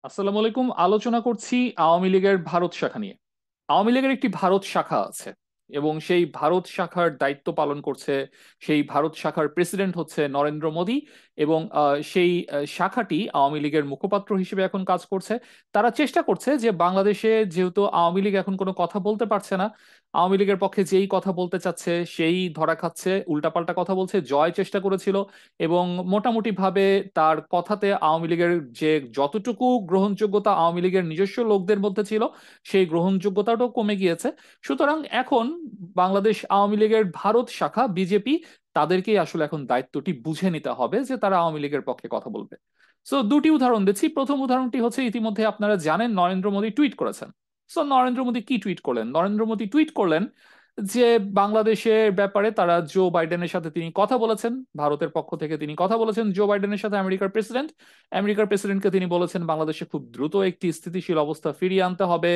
আসসালামু আলাইকুম। আলোচনা করছি আওয়ামী লীগের ভারত শাখা নিয়ে। আওয়ামী লীগের একটি ভারত শাখা আছে এবং সেই ভারত শাখার দায়িত্ব পালন করছে, সেই ভারত শাখার প্রেসিডেন্ট হচ্ছে নরেন্দ্র মোদী। এবং সেই শাখাটি আওয়ামী লীগের মুখপাত্র হিসেবে এখন কাজ করছে। তারা চেষ্টা করছে যে বাংলাদেশে যেহেতু আওয়ামী লীগ এখন কোনো কথা বলতে পারছে না, আওয়ামী লীগের পক্ষে যেই কথা বলতে চাচ্ছে সেই ধরা খাচ্ছে, উল্টাপাল্টা কথা বলছে। জয় চেষ্টা করেছিল এবং মোটামুটি ভাবে তার কথাতে আওয়ামী লীগের যে যতটুকু গ্রহণযোগ্যতা আওয়ামী লীগের নিজস্ব লোকদের মধ্যে ছিল সেই গ্রহণযোগ্যতাটাও কমে গিয়েছে। সুতরাং এখন বাংলাদেশ আওয়ামী লীগের ভারত শাখা বিজেপি, তাদেরকেই আসলে এখন দায়িত্বটি বুঝে নিতে হবে যে তারা আওয়ামী লীগের পক্ষে কথা বলবে। সো দুটি উদাহরণ দিচ্ছি। প্রথম উদাহরণটি হচ্ছে, ইতিমধ্যে আপনারা জানেন নরেন্দ্র মোদী টুইট করেছেন। সো নরেন্দ্র মোদী কি টুইট করলেন? নরেন্দ্র মোদী টুইট করলেন যে বাংলাদেশের ব্যাপারে তারা জো বাইডেনের সাথে তিনি কথা বলেছেন, ভারতের পক্ষ থেকে তিনি কথা বলেছেন জো বাইডেনের সাথে, আমেরিকার প্রেসিডেন্টকে তিনি বলেছেন বাংলাদেশে খুব দ্রুত একটি স্থিতিশীল অবস্থা ফিরিয়ে আনতে হবে।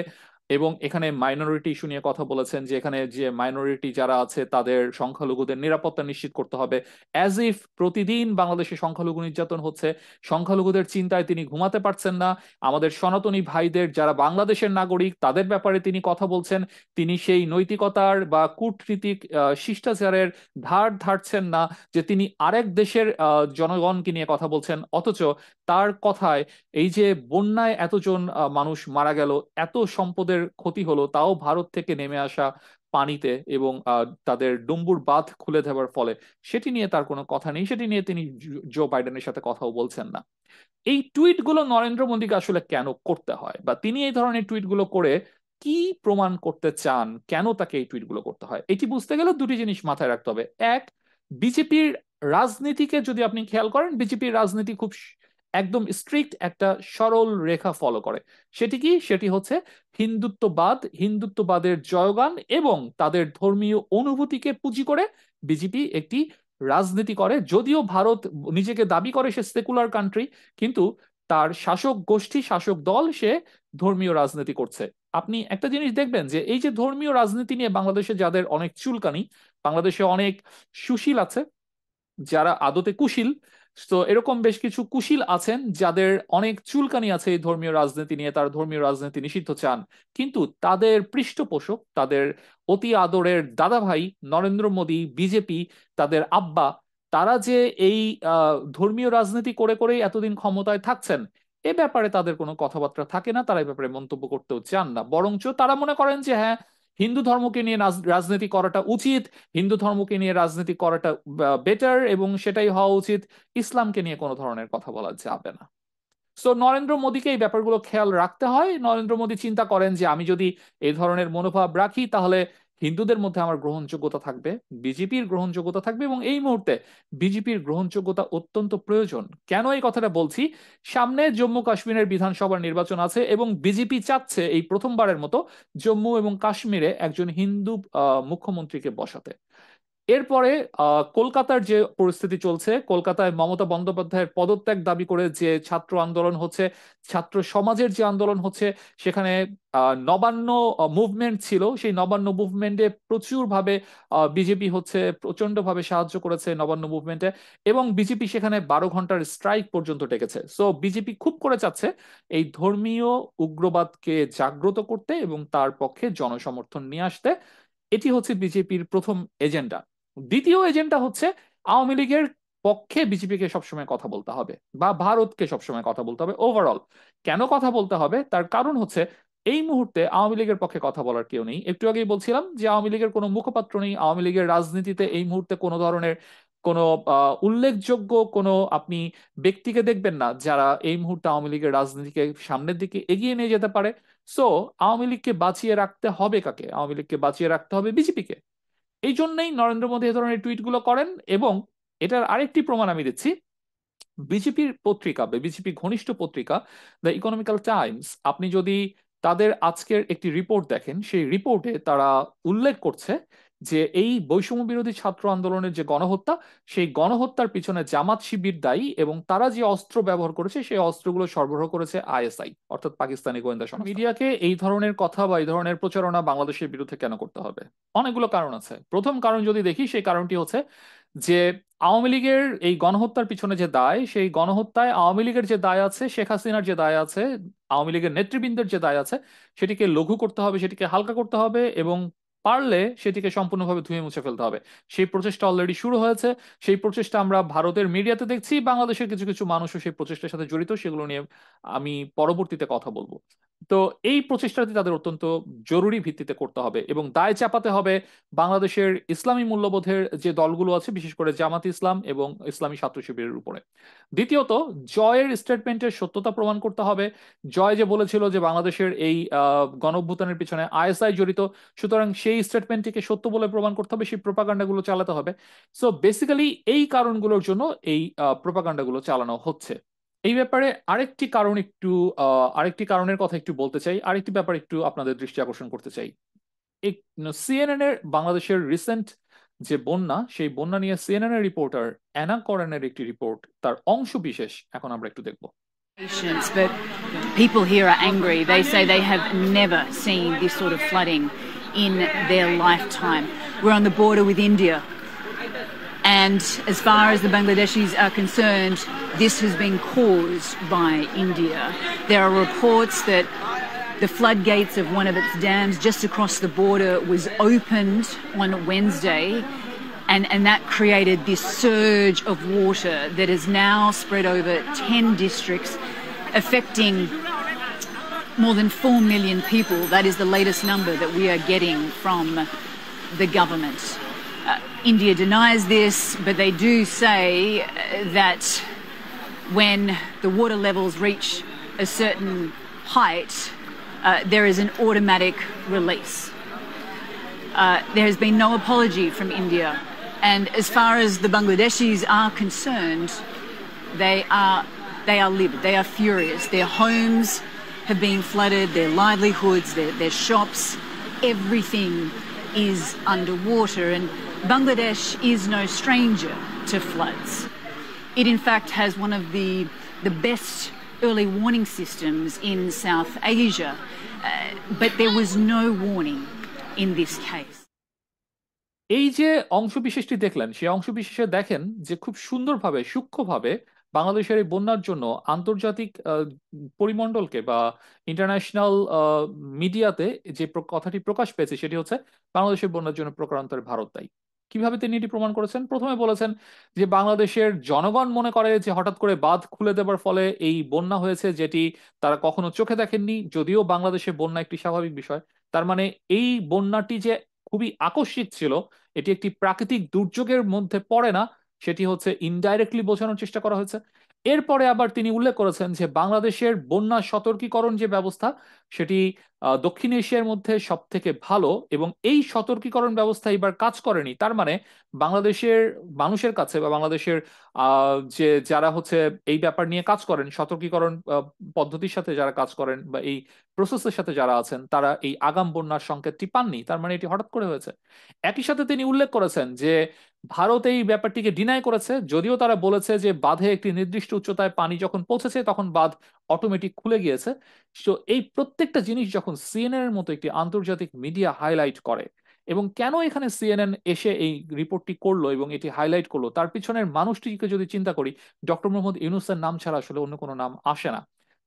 এবং এখানে মাইনরিটি ইস্যু নিয়ে কথা বলেছেন যে এখানে যে মাইনরিটি যারা আছে তাদের, সংখ্যালঘুদের নিরাপত্তা নিশ্চিত করতে হবে। অ্যাজ ইফ প্রতিদিন বাংলাদেশে সংখ্যালঘু নির্যাতন হচ্ছে, সংখ্যালঘুদের চিন্তায় তিনি ঘুমাতে পারছেন না। আমাদের সনাতনী ভাইদের যারা বাংলাদেশের নাগরিক তাদের ব্যাপারে তিনি কথা বলছেন। তিনি সেই নৈতিকতার বা কূটনীতিক শিষ্টাচারের ধার ধারছেন না যে তিনি আরেক দেশের জনগণকে নিয়ে কথা বলছেন। অথচ তার কথায় এই যে বন্যায় এতজন মানুষ মারা গেল, এত সম্পদের ক্ষতি হলো, তাও ভারত থেকে নেমে আসা পানিতে এবং তাদের ডুম্বুর বাঁধ খুলে দেওয়ার ফলে সেটি নিয়ে তার কোনো কথা নেই, সেটি নিয়ে তিনি জো বাইডেনের সাথে কথাও বলছেন না। এই টুইটগুলো নরেন্দ্র মোদীকে আসলে কেন করতে হয়, বা তিনি এই ধরনের টুইটগুলো করে কি প্রমাণ করতে চান, কেন তাকে এই টুইটগুলো করতে হয়, এটি বুঝতে গেলে দুটি জিনিস মাথায় রাখতে হবে। এক, বিজেপির রাজনীতিকে যদি আপনি খেয়াল করেন, বিজেপির রাজনীতি খুব একদম স্ট্রিক্ট একটা সরল রেখা ফলো করে। সেটি কি? সেটি হচ্ছে হিন্দুত্ববাদ, হিন্দুত্ববাদের জয়গান এবং তাদের ধর্মীয় অনুভূতিকে পুঁজি করে বিজেপি একটি রাজনীতি করে। যদিও ভারত নিজেকে দাবি করে সে সেকুলার কান্ট্রি, কিন্তু তার শাসক গোষ্ঠী, শাসক দল সে ধর্মীয় রাজনীতি করছে। আপনি একটা জিনিস দেখবেন যে এই যে ধর্মীয় রাজনীতি নিয়ে বাংলাদেশে যাদের অনেক চুলকানি, বাংলাদেশে অনেক সুশীল আছে যারা আদতে কুশীল। তো এরকম বেশ কিছু কুশীল আছেন যাদের অনেক চুলকানি আছে এই ধর্মীয় রাজনীতি নিয়ে, তারা ধর্মীয় রাজনীতি নিষিদ্ধ চান। কিন্তু তাদের পৃষ্ঠপোষক, তাদের অতি আদরের দাদা ভাই নরেন্দ্র মোদী, বিজেপি, তাদের আব্বা, তারা যে এই ধর্মীয় রাজনীতি করে করেই এতদিন ক্ষমতায় থাকছেন, এ ব্যাপারে তাদের কোনো কথাবার্তা থাকে না, তারা এই ব্যাপারে মন্তব্য করতেও চান না। বরঞ্চ তারা মনে করেন যে হ্যাঁ, হিন্দু ধর্মকে নিয়ে রাজনীতি করাটা উচিত, হিন্দু ধর্মকে নিয়ে রাজনীতি করাটা বেটার, এবং সেটাই হওয়া উচিত, ইসলামকে নিয়ে কোনো ধরনের কথা বলা যাবে না। সো নরেন্দ্র মোদীকে এই ব্যাপারগুলো খেয়াল রাখতে হয়। নরেন্দ্র মোদী চিন্তা করেন যে আমি যদি এই ধরনের মনোভাব রাখি তাহলে হিন্দুদের মধ্যে আমার গ্রহণযোগ্যতা থাকবে, বিজেপির গ্রহণযোগ্যতা থাকবে, এবং এই মুহূর্তে বিজেপির গ্রহণযোগ্যতা অত্যন্ত প্রয়োজন। কেন এই কথাটা বলছি? সামনে জম্মু কাশ্মীরের বিধানসভার নির্বাচন আছে এবং বিজেপি চাচ্ছে এই প্রথমবারের মতো জম্মু এবং কাশ্মীরে একজন হিন্দু মুখ্যমন্ত্রীকে বসাতে। এরপরে কলকাতার যে পরিস্থিতি চলছে, কলকাতায় মমতা বন্দ্যোপাধ্যায়ের পদত্যাগ দাবি করে যে ছাত্র আন্দোলন হচ্ছে, ছাত্র সমাজের যে আন্দোলন হচ্ছে, সেখানে নবান্ন মুভমেন্ট ছিল, সেই নবান্ন মুভমেন্টে প্রচুরভাবে বিজেপি হচ্ছে প্রচন্ডভাবে সাহায্য করেছে নবান্ন মুভমেন্টে, এবং বিজেপি সেখানে 12 ঘন্টার স্ট্রাইক পর্যন্ত ডেকেছে। সো বিজেপি খুব করে চাচ্ছে এই ধর্মীয় উগ্রবাদকে জাগ্রত করতে এবং তার পক্ষে জনসমর্থন নিয়ে আসতে। এটি হচ্ছে বিজেপির প্রথম এজেন্ডা। দ্বিতীয় এজেন্ডা হচ্ছে আওয়ামী লীগের পক্ষে বিজেপিকে সবসময় কথা বলতে হবে, বা ভারতকে সবসময় কথা বলতে হবে ওভারঅল। কেন কথা বলতে হবে? তার কারণ হচ্ছে এই মুহূর্তে আওয়ামী লীগের পক্ষে কথা বলার কেউ নেই। একটু আগেই বলছিলাম যে আওয়ামী লীগের কোনো মুখপাত্র নেই, আওয়ামী লীগের রাজনীতিতে এই মুহূর্তে কোনো ধরনের কোনো উল্লেখযোগ্য কোনো আপনি ব্যক্তিকে দেখবেন না যারা এই মুহূর্তে আওয়ামী লীগের রাজনীতিকে সামনের দিকে এগিয়ে নিয়ে যেতে পারে। সো আওয়ামী লীগকে বাঁচিয়ে রাখতে হবে কাকে? আওয়ামী লীগকে বাঁচিয়ে রাখতে হবে বিজেপিকে। এই জন্যই নরেন্দ্র মোদী এ ধরনের টুইটগুলো করেন। এবং এটার আরেকটি প্রমাণ আমি দিচ্ছি। বিজেপির পত্রিকা বা বিজেপি ঘনিষ্ঠ পত্রিকা দ্য ইকোনমিক্যাল টাইমস, আপনি যদি তাদের আজকের একটি রিপোর্ট দেখেন, সেই রিপোর্টে তারা উল্লেখ করছে যে এই বৈষম্য বিরোধী ছাত্র আন্দোলনের যে গণহত্যা, সেই গণহত্যার পিছনে জামাত শিবির দায়ী, এবং তারা যে অস্ত্র ব্যবহার করেছে সেই অস্ত্রগুলো সরবরাহ করেছে আইএসআই, অর্থাৎ পাকিস্তানি গোয়েন্দা সংস্থা। মিডিয়াকে এই ধরনের কথা বা এই ধরনের প্রচারণা বাংলাদেশের বিরুদ্ধে কেন করতে হবে? অনেকগুলো কারণ আছে। প্রথম কারণ যদি দেখি, সেই কারণটি হচ্ছে যে আওয়ামী লীগের এই গণহত্যার পিছনে যে দায়, সেই গণহত্যায় আওয়ামী লীগের যে দায় আছে, শেখ হাসিনার যে দায় আছে, আওয়ামী লীগের নেতৃবৃন্দের যে দায় আছে, সেটিকে লঘু করতে হবে, সেটিকে হালকা করতে হবে, এবং পারলে সেটিকে সম্পূর্ণভাবে ধুয়ে মুছে ফেলতে হবে। সেই প্রচেষ্টা অলরেডি শুরু হয়েছে। সেই প্রচেষ্টা আমরা ভারতের মিডিয়াতে দেখছি, বাংলাদেশের কিছু কিছু মানুষও সেই প্রচেষ্টার সাথে জড়িত, সেগুলো নিয়ে আমি পরবর্তীতে কথা বলবো। তো এই প্রচেষ্টাটি তাদের অত্যন্ত জরুরি ভিত্তিতে করতে হবে এবং দায় চাপাতে হবে বাংলাদেশের ইসলামী মূল্যবোধের যে দলগুলো আছে, বিশেষ করে জামাত ইসলাম এবং ইসলামী ছাত্র শিবিরের উপরে। দ্বিতীয়ত, জয়ের স্টেটমেন্টের সত্যতা প্রমাণ করতে হবে। জয় যে বলেছিল যে বাংলাদেশের এই গণঅভ্যুত্থানের পিছনে আইএসআই জড়িত, সুতরাং সেই স্টেটমেন্টটিকে সত্য বলে প্রমাণ করতে হবে, সেই প্রোপাগান্ডাগুলো চালাতে হবে। সো বেসিক্যালি এই কারণগুলোর জন্য এই প্রোপাগান্ডাগুলো চালানো হচ্ছে। এই ব্যাপারে আরেকটি কারণের কথা একটু বলতে চাই, আরেকটি ব্যাপার একটু আপনাদের দৃষ্টি আকর্ষণ করতে চাই। এই সিএনএন এর বাংলাদেশের রিসেন্ট যে বন্যা, সেই বন্যা নিয়ে সিএনএন এর রিপোর্টার অ্যানা করেনের একটি রিপোর্ট, তার অংশ বিশেষ এখন আমরা একটু দেখব। But people here are angry. They say they have never seen this sort of flooding in their lifetime. We're on the border with India. And as far as the Bangladeshis are concerned, this has been caused by India. There are reports that the floodgates of one of its dams just across the border was opened on Wednesday, and that created this surge of water that has now spread over 10 districts, affecting more than 4 million people. That is the latest number that we are getting from the government. India denies this, but they do say that when the water levels reach a certain height, there is an automatic release. There has been no apology from India, and as far as the Bangladeshis are concerned, they are livid. They are furious. Their homes have been flooded, their livelihoods, their shops, everything is underwater, and Bangladesh is no stranger to floods. It in fact has one of the best early warning systems in South Asia, but there was no warning in this case. এই যে অংশবিশেষটি দেখলেন, সেই অংশবিশেষে দেখেন যে খুব সুন্দরভাবে, সূক্ষ্মভাবে বাংলাদেশের এই বন্যার জন্য আন্তর্জাতিক পরিমণ্ডলকে বা ইন্টারন্যাশনাল মিডিয়াতে যে কথাটি প্রকাশ পেয়েছে, সেটি হচ্ছে বাংলাদেশের বন্যার জন্য প্রকারান্তরে ভারত দায়ী। কিভাবে তিনি এটি প্রমাণ করেছেন? প্রথমে বলেছেন যে বাংলাদেশের জনগণ মনে করে যে হঠাৎ করে বাঁধ খুলে দেবার ফলে এই বন্যা হয়েছে, যেটি তারা কখনো চোখে দেখেননি। যদিও বাংলাদেশে বন্যা একটি স্বাভাবিক বিষয়, তার মানে এই বন্যাটি যে খুবই আকস্মিক ছিল, এটি একটি প্রাকৃতিক দুর্যোগের মধ্যে পড়ে না, সেটি হচ্ছে ইনডাইরেক্টলি বোঝানোর চেষ্টা করা হয়েছে। এরপরে আবার তিনি উল্লেখ করেছেন যে বাংলাদেশের বন্যা সতর্কীকরণ যে ব্যবস্থা, সেটি দক্ষিণ এশিয়ার মধ্যে সব থেকে ভালো, এবং এই সতর্কীকরণ ব্যবস্থা এবার কাজ করেনি। তার মানে বাংলাদেশের মানুষের কাছে বা বাংলাদেশের যে যারা হচ্ছে এই ব্যাপার নিয়ে কাজ করেন, সতর্কীকরণ পদ্ধতির সাথে যারা কাজ করেন বা এই প্রসেসের সাথে যারা আছেন, তারা এই আগাম বন্যার সংকেতটি পাননি। তার মানে এটি হঠাৎ করে হয়েছে। একই সাথে তিনি উল্লেখ করেছেন যে ভারত এই ব্যাপারটিকে ডিনাই করেছে, যদিও তারা বলেছে যে বাঁধে একটি নির্দিষ্ট উচ্চতায় পানি যখন পৌঁছেছে তখন বাঁধ অটোমেটিক খুলে গিয়েছে। তো এই প্রত্যেকটা জিনিস যখন সিএনএন এর মতো একটি আন্তর্জাতিক মিডিয়া হাইলাইট করে, এবং কেন এখানে সিএনএন এসে এই রিপোর্টটি করলো এবং এটি হাইলাইট করলো, তার পিছনের মানুষটিকে যদি চিন্তা করি, ডক্টর মোহাম্মদ ইউনূসের নাম ছাড়া আসলে অন্য কোনো নাম আসে না।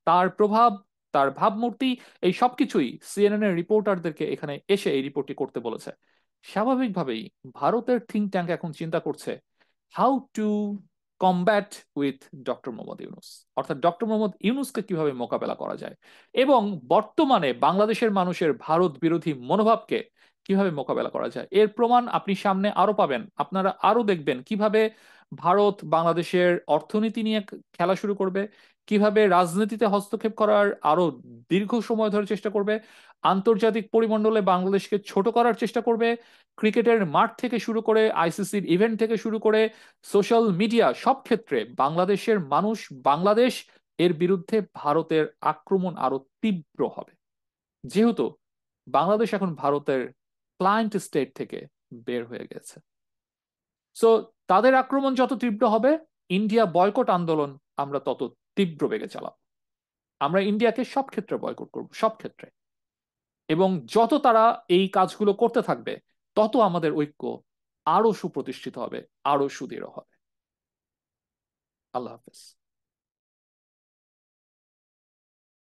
তার প্রভাব, তার ভাবমূর্তি, এই সবকিছুই সিএনএন এর রিপোর্টারদেরকে এখানে এসে এই রিপোর্টটি করতে বলেছে। স্বাভাবিকভাবেই ভারতের থিঙ্ক ট্যাঙ্ক এখন চিন্তা করছে how to combat with doctor Mohammad Yunus, অর্থাৎ ডক্টর মোহাম্মদ ইউনূসকে কিভাবে মোকাবেলা করা যায়, এবং বর্তমানে বাংলাদেশের মানুষের ভারত বিরোধী মনোভাবকে কিভাবে মোকাবেলা করা যায়। এর প্রমাণ আপনি সামনে আরো পাবেন। আপনারা আরো দেখবেন কিভাবে ভারত বাংলাদেশের অর্থনীতি নিয়ে খেলা শুরু করবে, কিভাবে রাজনীতিতে হস্তক্ষেপ করার আরো দীর্ঘ সময় ধরে চেষ্টা করবে, আন্তর্জাতিক পরিমণ্ডলে বাংলাদেশকে ছোট করার চেষ্টা করবে। ক্রিকেটের মাঠ থেকে শুরু করে আইসিসির ইভেন্ট থেকে শুরু করে সোশ্যাল মিডিয়া, সব ক্ষেত্রে বাংলাদেশের মানুষ, বাংলাদেশ এর বিরুদ্ধে ভারতের আক্রমণ আরো তীব্র হবে, যেহেতু বাংলাদেশ এখন ভারতের ক্লায়েন্ট স্টেট থেকে বের হয়ে গেছে। সো তাদের আক্রমণ যত তীব্র হবে, ইন্ডিয়া বয়কট আন্দোলন আমরা তত তীব্র বেগে চালাবো। আমরা ইন্ডিয়াকে সব ক্ষেত্রে বয়কট করব, সব ক্ষেত্রে। এবং যত তারা এই কাজগুলো করতে থাকবে, তত আমাদের ঐক্য আরো সুপ্রতিষ্ঠিত হবে, আরো সুদৃঢ় হবে। আল্লাহ হাফেজ।